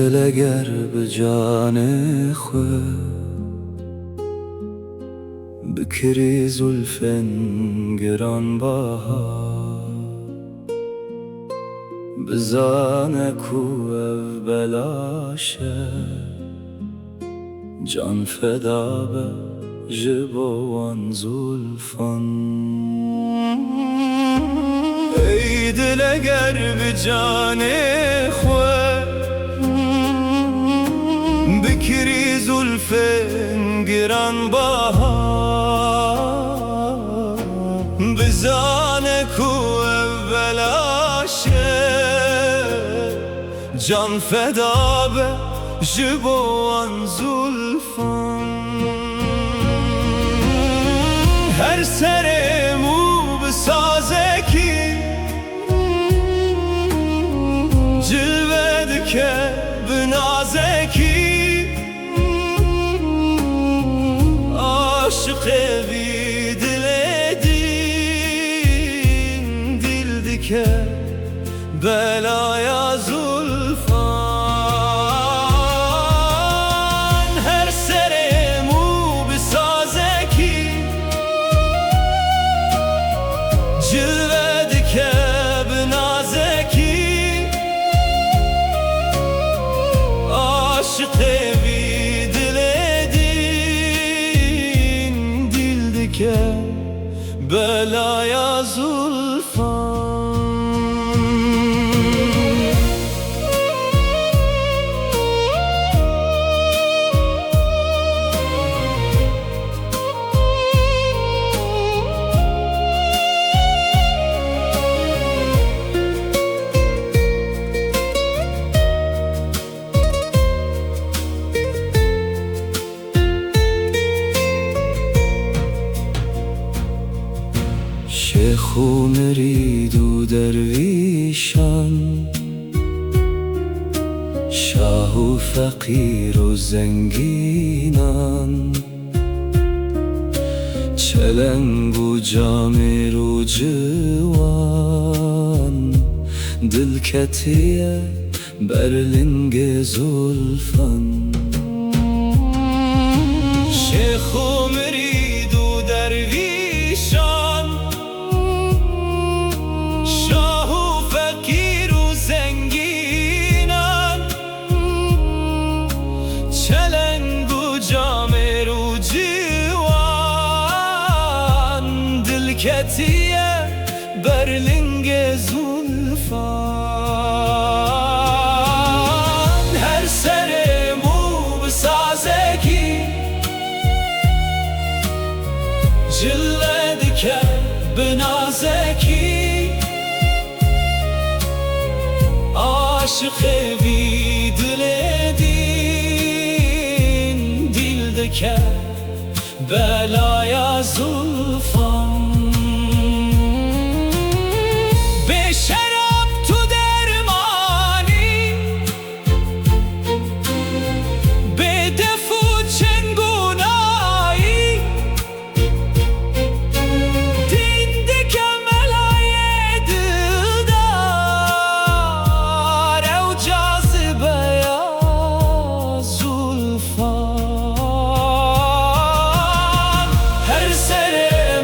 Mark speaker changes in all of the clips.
Speaker 1: دل اگر به جان خو بکری زلفن گران باها بزانه کو بلاشه جان فدا به جبوان زلفان ای دل اگر به جان خود بکری زلفن گران باها بزانه کو بلاشه جان فدا به جبوان زلفان هر سر مو بسازه کی جلوه دکه بنازه کی عاشق بی دل دین دل دکه بلایا زلفان هر سر مو بسازه کی جلوه دکه بنازه کی عاشق بی دل دین دل دکه بلایا زلفان شیخ و مرید و درویشان شاه و فقیر و زنگینان چلنگ و جامر و جوان دلکتیه برلنگ زلفان شیخ و مرید و درویشان شاه و فقیر و زنگینان چلنگ و جامر و جوان دلکتیه برلنگ زلفان هر سر مو بسازه کی جلوه دکه بنازه کی عاشق بی دل دین دل دکه بلایا زلفان به شراب تو درمانی به دف و چنگونایی دین دکه ملای دلدار او جاذبه یا زلفان هر سر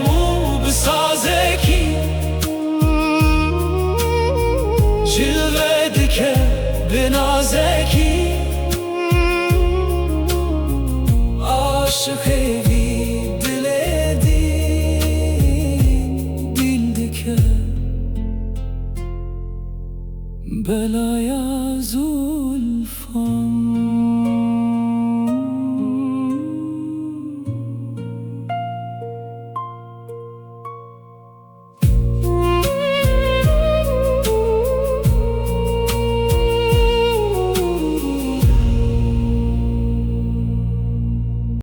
Speaker 1: مو بسازه کی جلوه دکه بنازه کی عاشق بی دل دین دل دکه بلایا زلفان